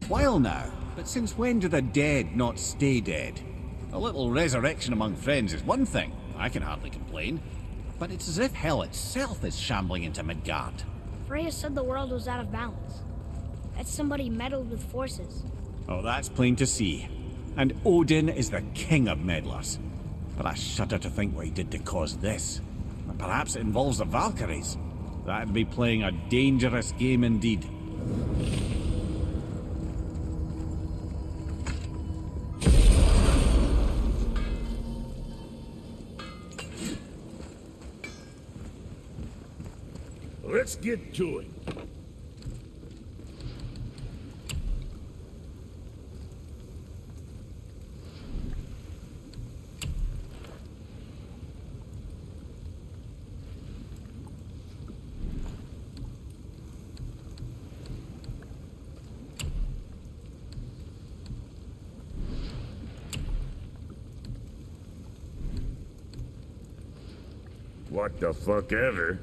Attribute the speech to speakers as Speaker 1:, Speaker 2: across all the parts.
Speaker 1: while now, but since when do the dead not stay dead? A little resurrection among friends is one thing, I can hardly complain. But it's as if hell itself is shambling into Midgard.
Speaker 2: Freya said the world was out of balance. That somebody meddled with forces.
Speaker 1: Oh, that's plain to see. And Odin is the king of meddlers. But I shudder to think what he did to cause this. And perhaps it involves the Valkyries. That'd be playing a dangerous game indeed.
Speaker 3: Let's get to it. What the fuck ever?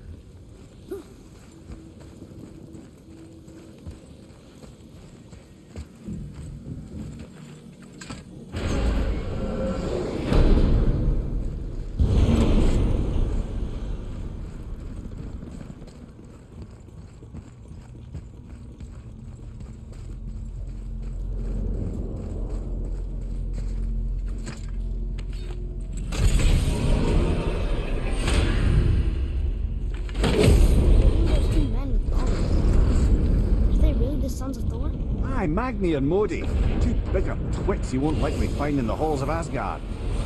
Speaker 1: Magni and Modi. Two bigger twits you won't likely find in the halls of Asgard.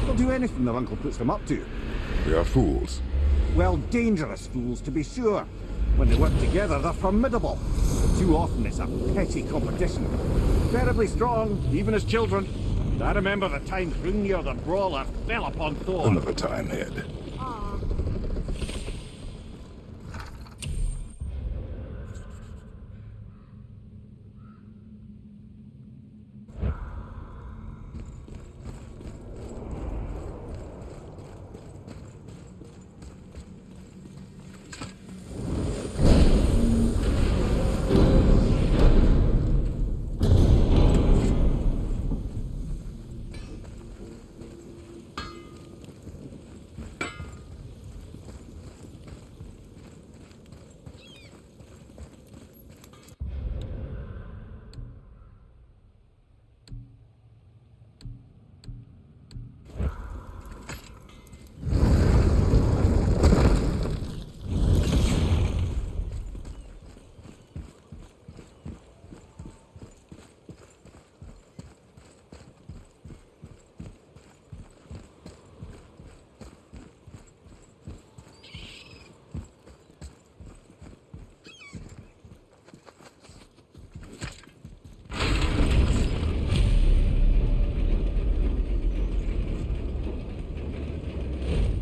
Speaker 1: They'll do anything their uncle puts them up to.
Speaker 4: They are fools.
Speaker 1: Well, dangerous fools, to be sure. When they work together, they're formidable. But too often it's a petty competition. Terribly strong, even as children. And I remember the time Hrungnir the Brawler fell upon Thor.
Speaker 4: Another time, Ned.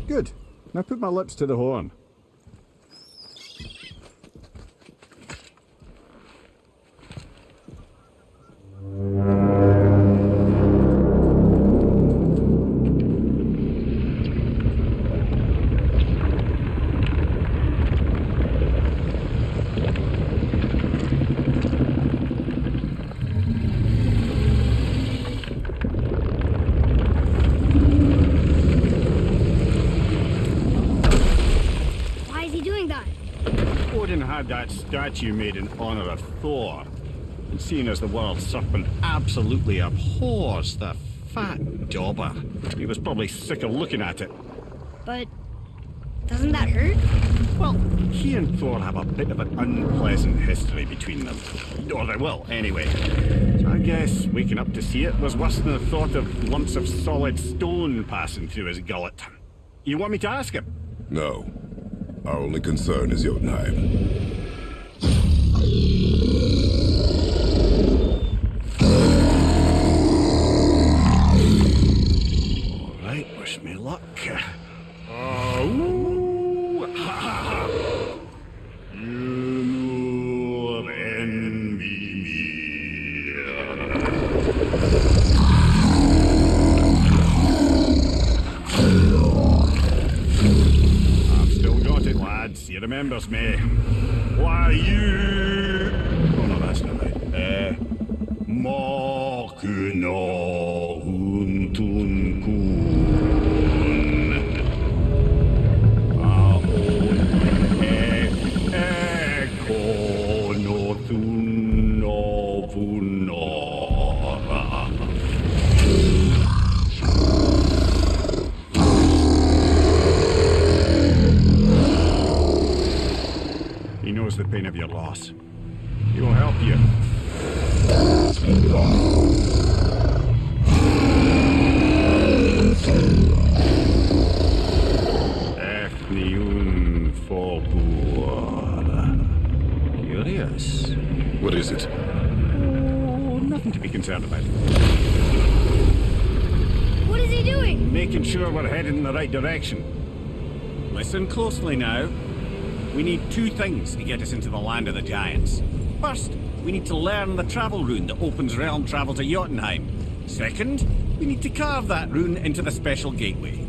Speaker 1: Good. Now put my lips to the horn. That statue made in honor of Thor. And seeing as the world serpent absolutely abhors the fat dauber, he was probably sick of looking at it.
Speaker 2: But doesn't that hurt?
Speaker 1: Well, he and Thor have a bit of an unpleasant history between them. Or they will, anyway. So I guess waking up to see it was worse than the thought of lumps of solid stone passing through his gullet. You want me to ask him?
Speaker 4: No. Our only concern is Jotunheim.
Speaker 1: Alright, wish me luck. You envy me. I've still got it, lads. He remembers me. Why, you... Oh, no, that's not right. Makuna huntun kun. Aon ekonotunno vunora. He knows the pain of your loss. He will help you. Ethniun Forbur. Curious.
Speaker 4: What is it?
Speaker 1: Oh, nothing to be concerned about.
Speaker 2: What is he doing?
Speaker 1: Making sure we're headed in the right direction. Listen closely now. We need two things to get us into the land of the giants. First, we need to learn the travel rune that opens realm travel to Jotunheim. Second, we need to carve that rune into the special gateway.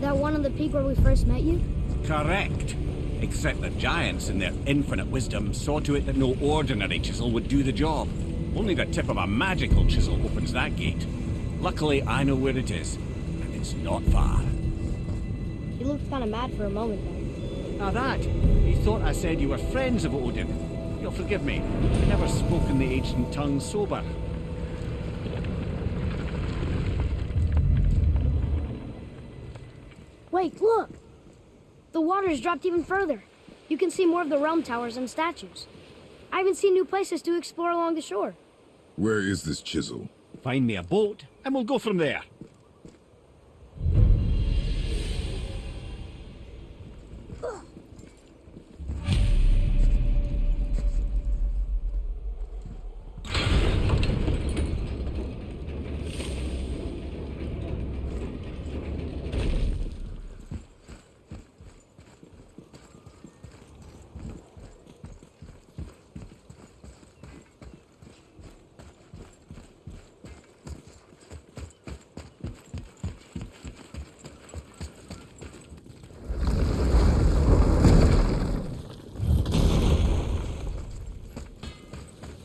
Speaker 2: That one on the peak where we first met you?
Speaker 1: Correct. Except the giants, in their infinite wisdom, saw to it that no ordinary chisel would do the job. Only the tip of a magical chisel opens that gate. Luckily, I know where it is, and it's not far.
Speaker 2: You looked kind of mad for a moment there.
Speaker 1: Now that, you thought I said you were friends of Odin. You'll forgive me. I never spoke in the ancient tongue sober.
Speaker 2: Wait, look! The water's dropped even further. You can see more of the realm towers and statues. I even see new places to explore along the shore.
Speaker 4: Where is this chisel?
Speaker 1: Find me a boat, and we'll go from there.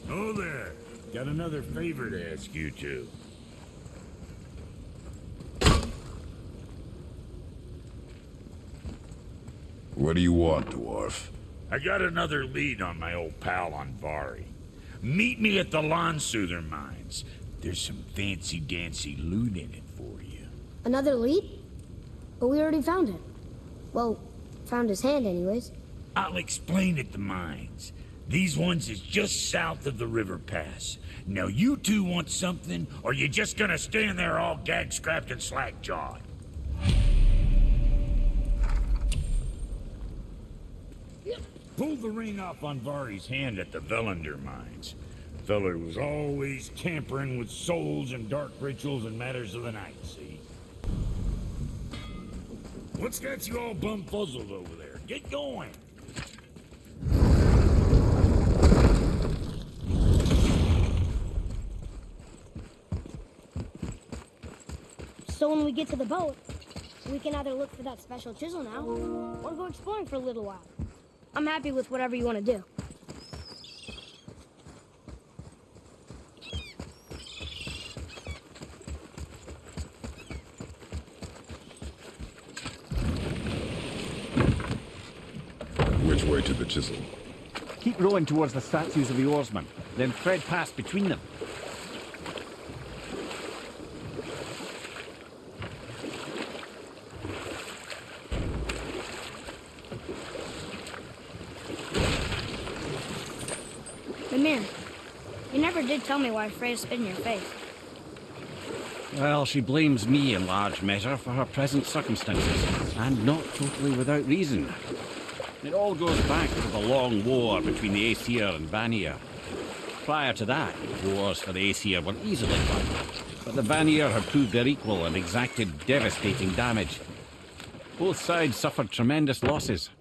Speaker 3: Oh there. Got another favor to ask you two.
Speaker 4: What do you want, dwarf?
Speaker 3: I got another lead on my old pal Andvari. Meet me at the Landsouther mines. There's some fancy-dancy loot in it for you.
Speaker 2: Another lead? But we already found it. Well, found his hand anyways.
Speaker 3: I'll explain at the mines. These ones is just south of the river pass. Now you two want something, or you just gonna stand there all gag-scrapped and slack-jawed? Pulled the ring off on Vari's hand at the Velander mines. Feller was always tampering with souls and dark rituals and matters of the night, see? What's got you all bum-fuzzled over there? Get going!
Speaker 2: So when we get to the boat, we can either look for that special chisel now, or go exploring for a little while. I'm happy with whatever you want to do.
Speaker 4: Which way to the chisel?
Speaker 1: Keep rowing towards the statues of the oarsmen, then thread past between them.
Speaker 2: Mimir, you never did tell me why Freya spit in your face.
Speaker 1: Well, she blames me in large measure for her present circumstances, and not totally without reason. It all goes back to the long war between the Aesir and Vanir. Prior to that, wars for the Aesir were easily won, but the Vanir had proved their equal and exacted devastating damage. Both sides suffered tremendous losses,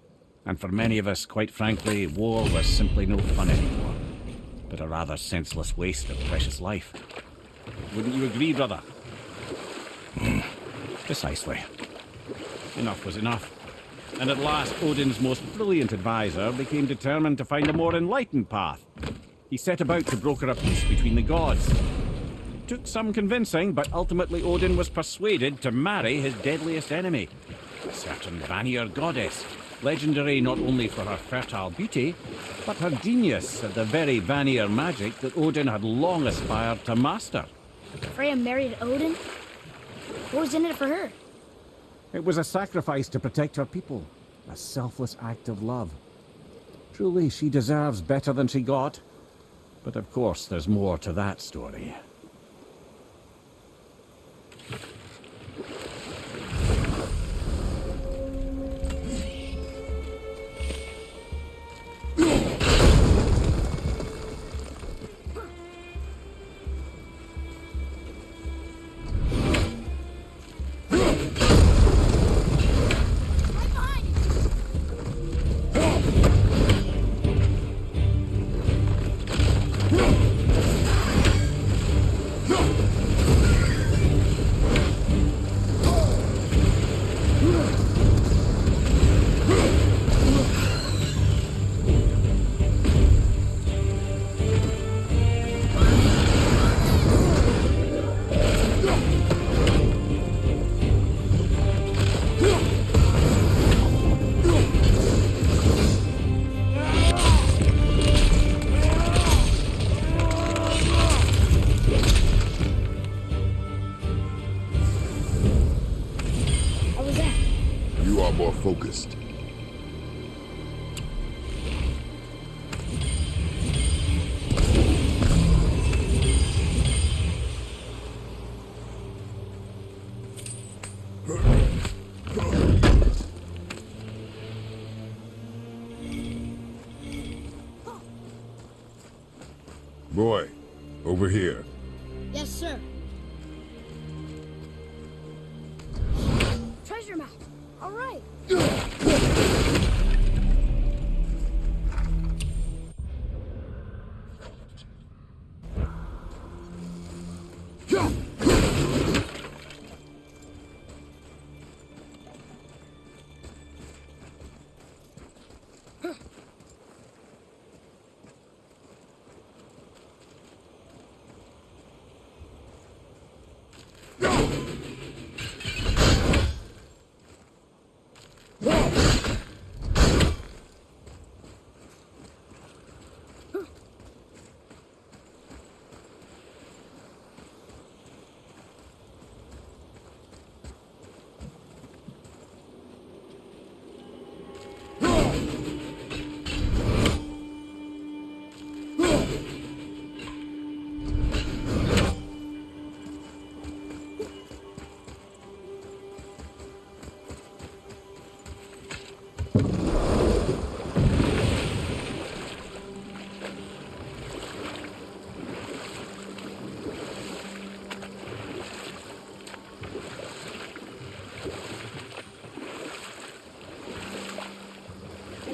Speaker 1: and for many of us, quite frankly, war was simply no fun anymore, but a rather senseless waste of precious life. Wouldn't you agree, brother? Precisely. Enough was enough. And at last, Odin's most brilliant advisor became determined to find a more enlightened path. He set about to broker a peace between the gods, Took some convincing, but ultimately Odin was persuaded to marry his deadliest enemy, a certain Vanir goddess, legendary not only for her fertile beauty, but her genius at the very Vanir magic that Odin had long aspired to master.
Speaker 2: Freya married Odin? What was in it for her?
Speaker 1: It was a sacrifice to protect her people, a selfless act of love. Truly, she deserves better than she got. But of course, there's more to that story.
Speaker 4: More focused. Boy, over here.
Speaker 2: Yes, sir. Treasure map. All right.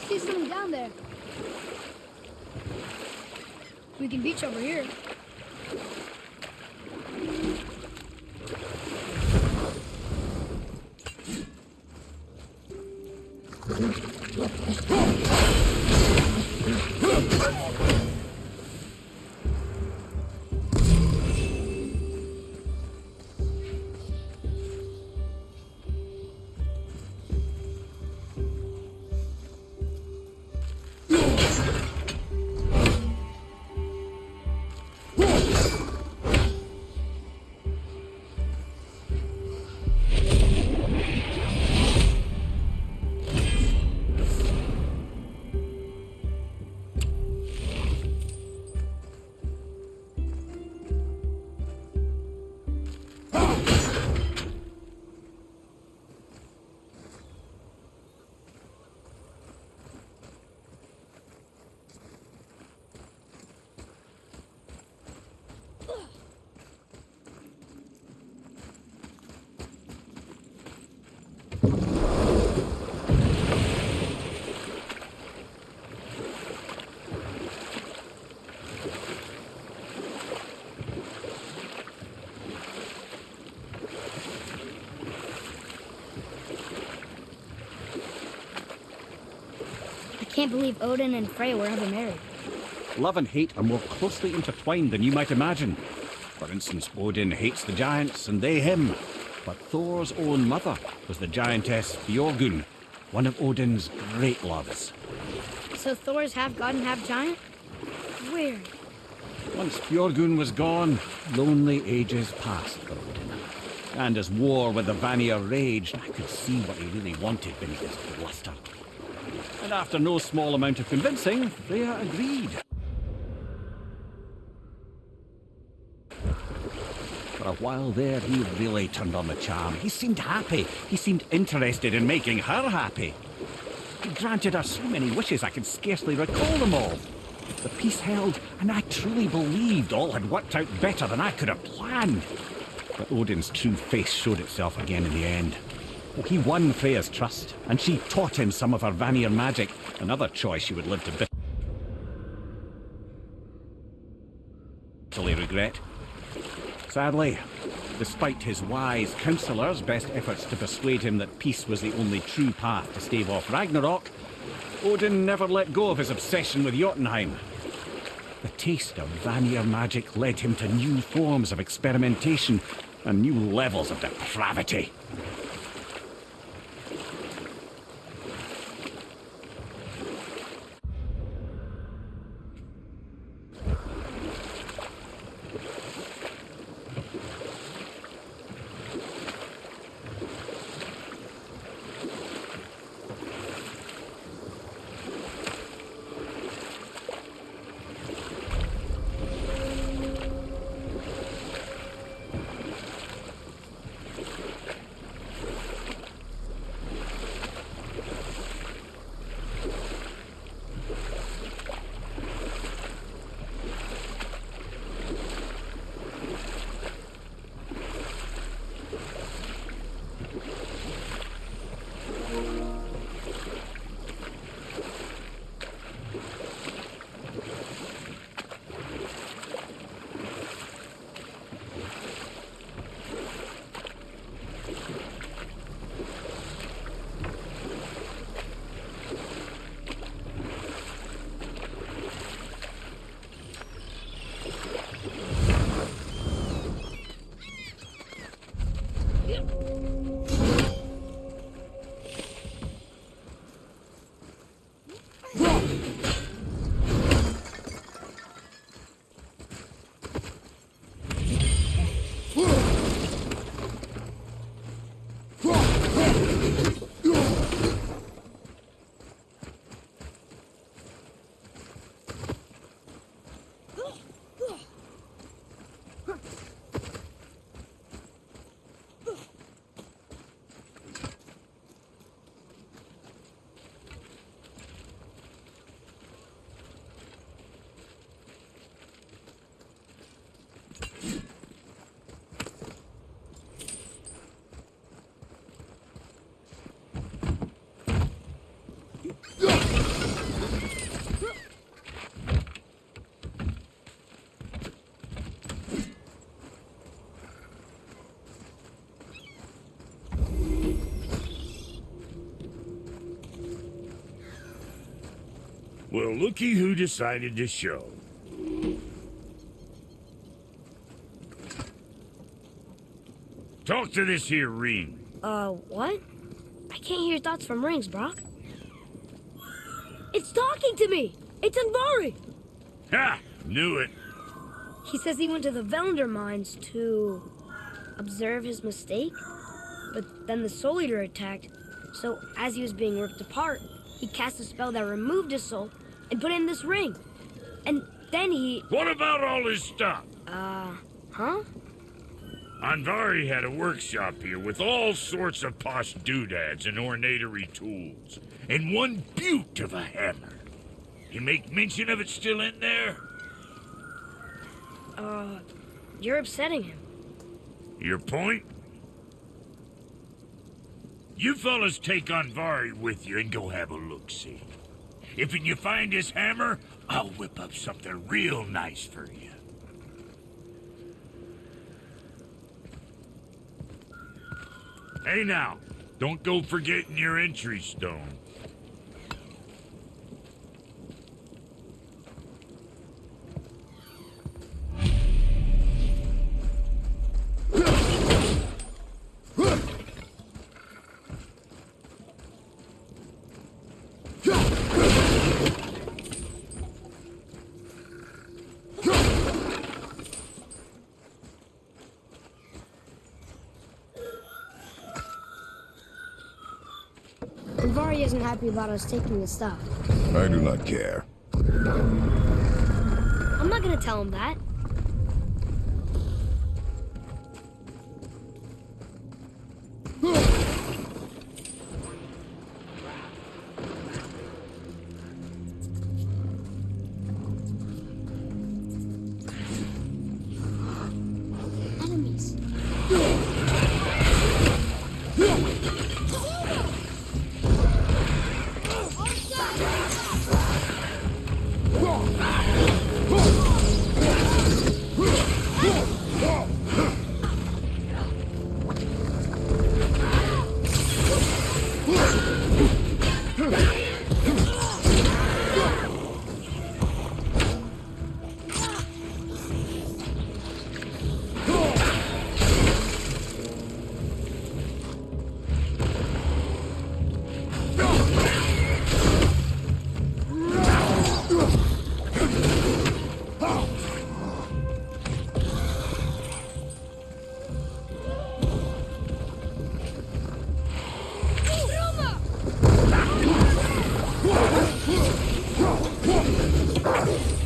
Speaker 2: See something down there. We can beach over here. Can't believe Odin and Freya were ever married.
Speaker 1: Love and hate are more closely intertwined than you might imagine. For instance, Odin hates the giants and they him. But Thor's own mother was the giantess Björgun, one of Odin's great loves.
Speaker 2: So Thor's half god and half giant? Weird.
Speaker 1: Once Björgun was gone, lonely ages passed for Odin. And as war with the Vanir raged, I could see what he really wanted beneath his bluster. And after no small amount of convincing, Freya agreed. For a while there, he really turned on the charm. He seemed happy. He seemed interested in making her happy. He granted her so many wishes I could scarcely recall them all. The peace held, and I truly believed all had worked out better than I could have planned. But Odin's true face showed itself again in the end. Oh, he won Freya's trust, and she taught him some of her Vanir magic, another choice she would live to bitterly regret. Sadly, despite his wise counsellors' best efforts to persuade him that peace was the only true path to stave off Ragnarok, Odin never let go of his obsession with Jotunheim. The taste of Vanir magic led him to new forms of experimentation and new levels of depravity.
Speaker 3: Well, looky who decided to show. Talk to this here ring.
Speaker 2: What? I can't hear thoughts from rings, Brock. It's talking to me! It's Andvari!
Speaker 3: Ha! Knew it.
Speaker 2: He says he went to the Velnder mines to observe his mistake, but then the Soul Eater attacked, so as he was being ripped apart, he cast a spell that removed his soul and put in this ring. And then he...
Speaker 3: What about all his stuff?
Speaker 2: Huh?
Speaker 3: Andvari had a workshop here with all sorts of posh doodads and ornatery tools, and one beaut of a hammer. You make mention of it still in there?
Speaker 2: You're upsetting him.
Speaker 3: Your point? You fellas take Andvari with you and go have a look-see. If you find his hammer, I'll whip up something real nice for you. Hey now, don't go forgetting your entry stone.
Speaker 2: And Vari isn't happy about us taking his stuff.
Speaker 4: I do not care.
Speaker 2: I'm not gonna tell him that. Enemies.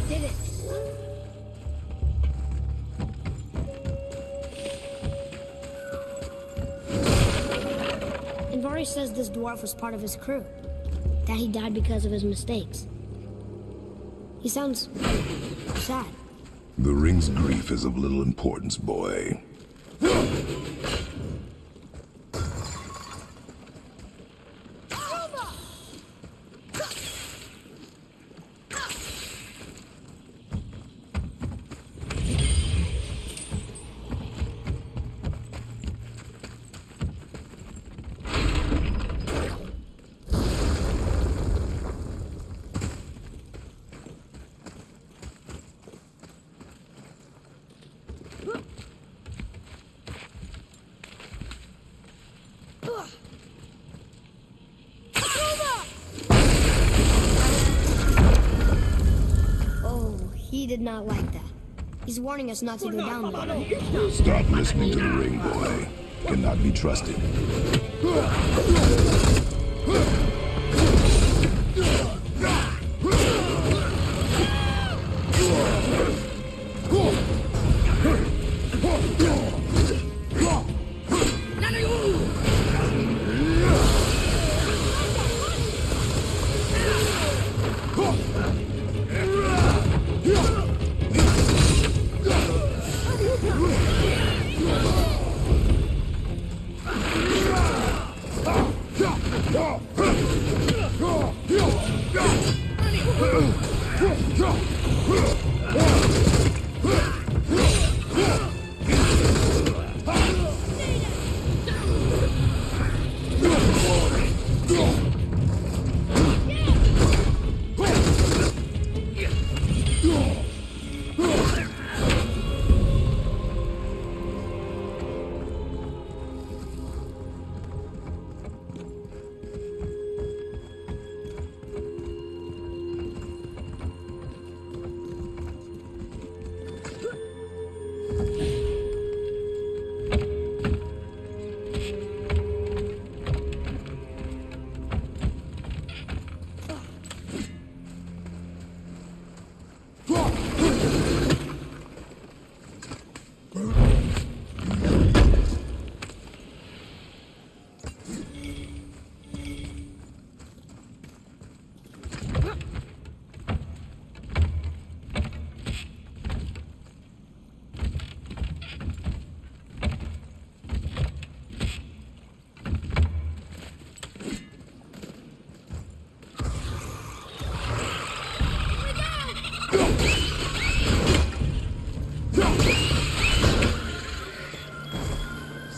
Speaker 2: Did it. And Vari says this dwarf was part of his crew. That he died because of his mistakes. He sounds sad.
Speaker 4: The ring's grief is of little importance, boy.
Speaker 2: Oh, he did not like that. He's warning us not to go down there.
Speaker 4: Stop listening to the ring, boy. Cannot be trusted.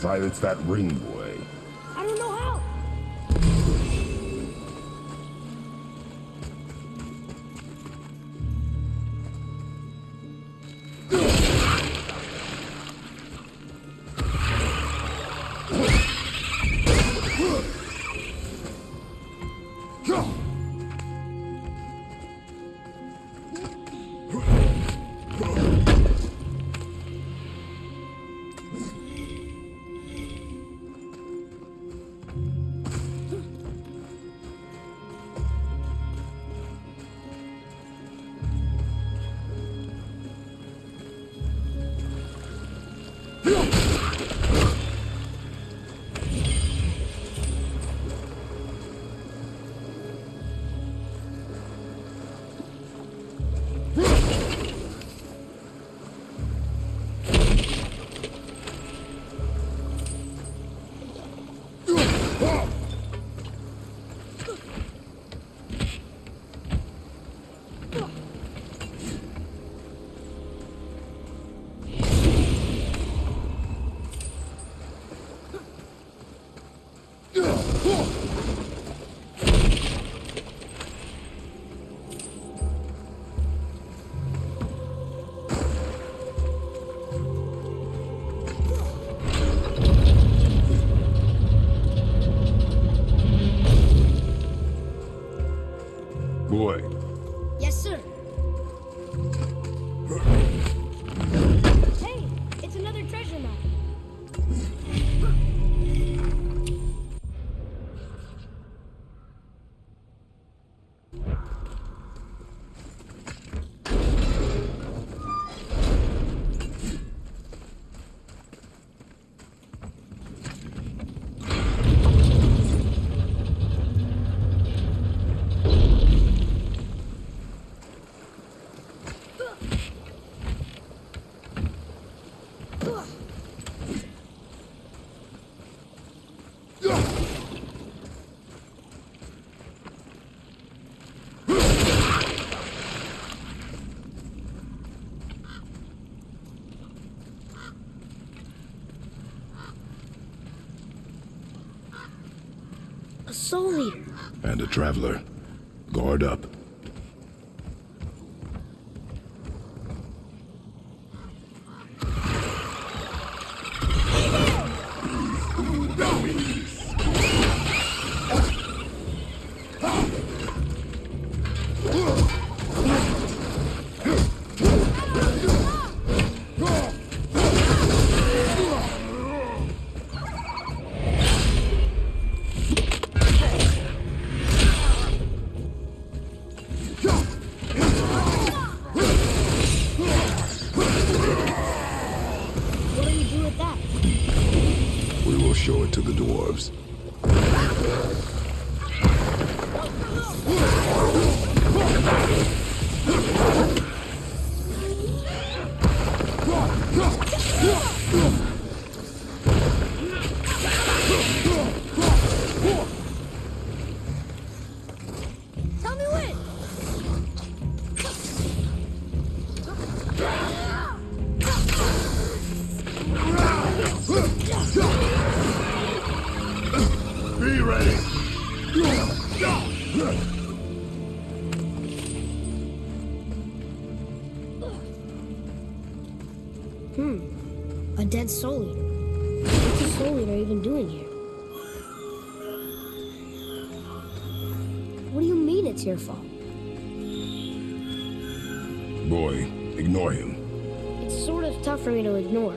Speaker 4: Silence that ring, boy.
Speaker 2: I don't know how. A Soul Eater.
Speaker 4: And a traveler. Guard up.
Speaker 2: What do we do with that?
Speaker 4: We will show it to the dwarves.
Speaker 2: Tell me when!
Speaker 4: Be ready!
Speaker 2: A dead Soul Eater. What's a Soul Eater even doing here? What do you mean it's your fault?
Speaker 4: Boy, ignore him.
Speaker 2: It's sort of tough for me to ignore.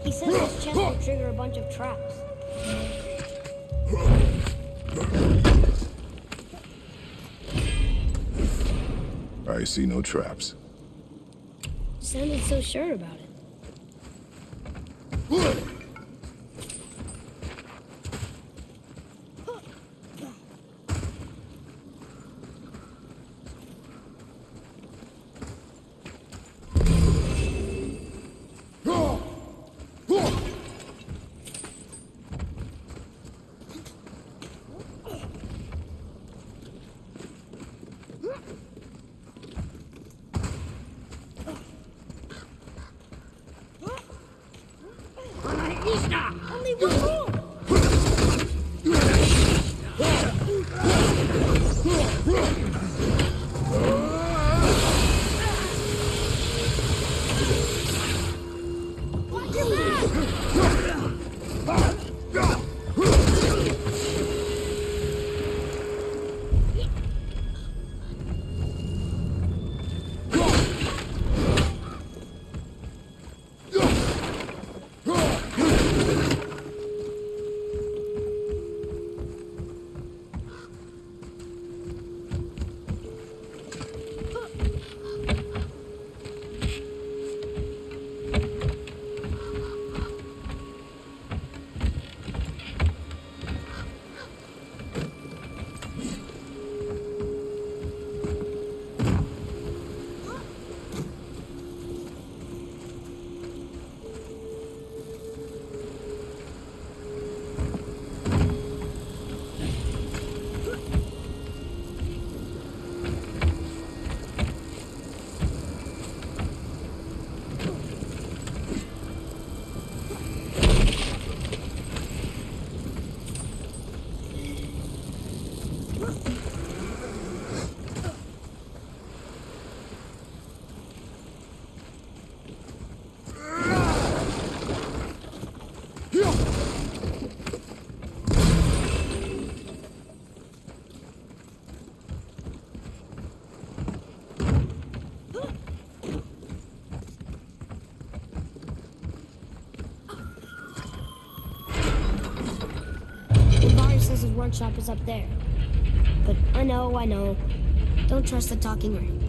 Speaker 2: He says this chest will trigger a bunch of traps.
Speaker 4: I see no traps.
Speaker 2: Sounded so sure about it. Only one more! Watch your back! workshop is up there. But I know. Don't trust the talking ring.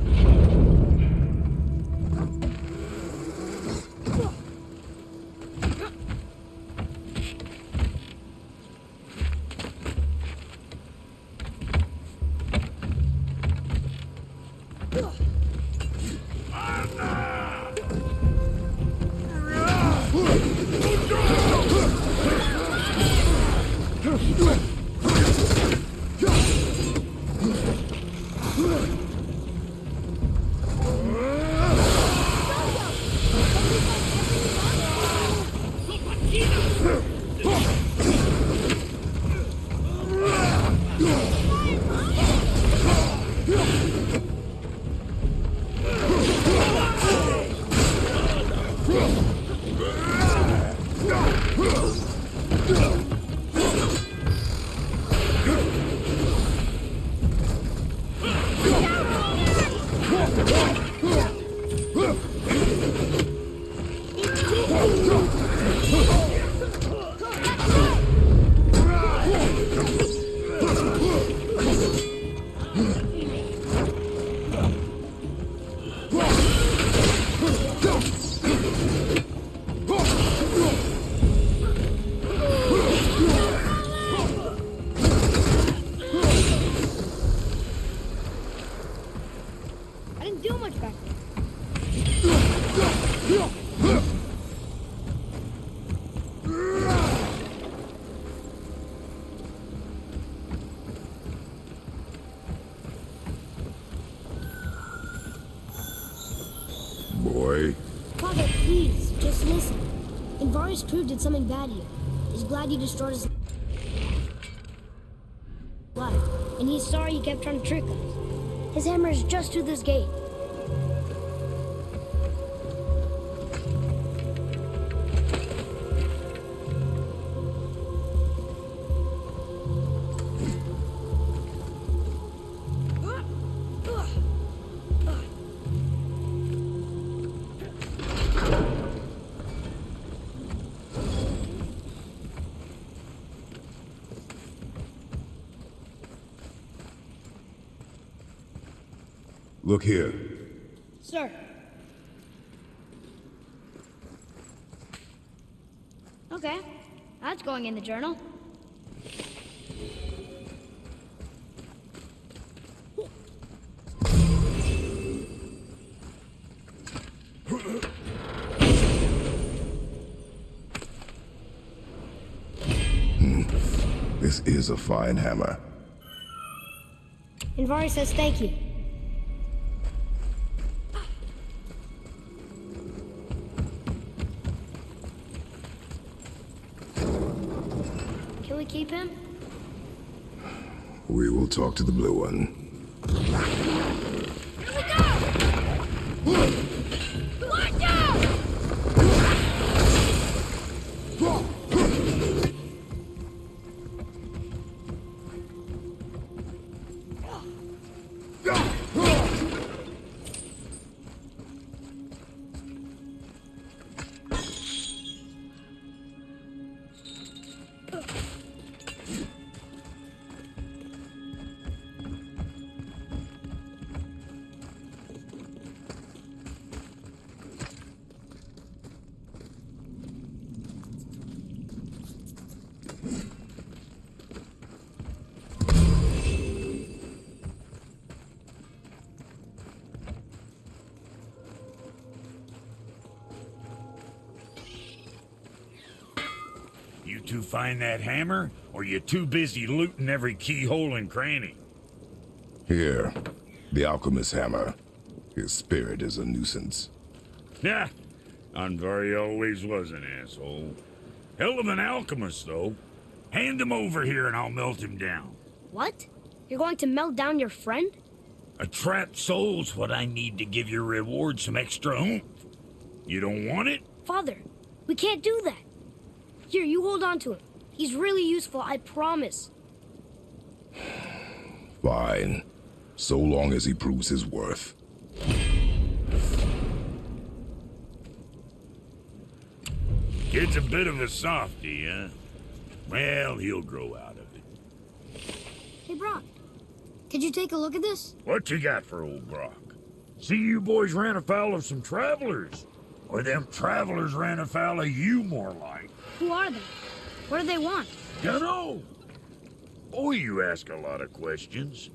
Speaker 2: I didn't do much back there.
Speaker 4: Boy,
Speaker 2: Father, please, just listen. Invari's crew did something bad here. He's glad you destroyed his life. And he's sorry you kept trying to trick us. His hammer is just to this gate.
Speaker 4: look here.
Speaker 2: Sir. Okay, that's going in the journal.
Speaker 4: This is a fine hammer.
Speaker 2: Invari says thank you. Can we keep him?
Speaker 4: We will talk to the blue one.
Speaker 2: Here we go! Watch out!
Speaker 3: You two find that hammer, or you too busy looting every keyhole and cranny?
Speaker 4: Here, the alchemist's hammer. His spirit is a nuisance.
Speaker 3: Yeah, Andvari always was an asshole. Hell of an alchemist, though. Hand him over here and I'll melt him down.
Speaker 2: What? You're going to melt down your friend?
Speaker 3: A trapped soul's what I need to give your reward some extra oomph. You don't want it?
Speaker 2: Father, we can't do that. Here, you hold on to him. He's really useful, I promise.
Speaker 4: Fine. So long as he proves his worth.
Speaker 3: Kid's a bit of a softy, huh? Well, he'll grow out of it.
Speaker 5: Hey, Brock. Could you take a look at this?
Speaker 3: What you got for old Brock? See, you boys ran afoul of some travelers. Or them travelers ran afoul of you, more like.
Speaker 5: Who are they? What do they want?
Speaker 3: Dunno. Boy, you ask a lot of questions.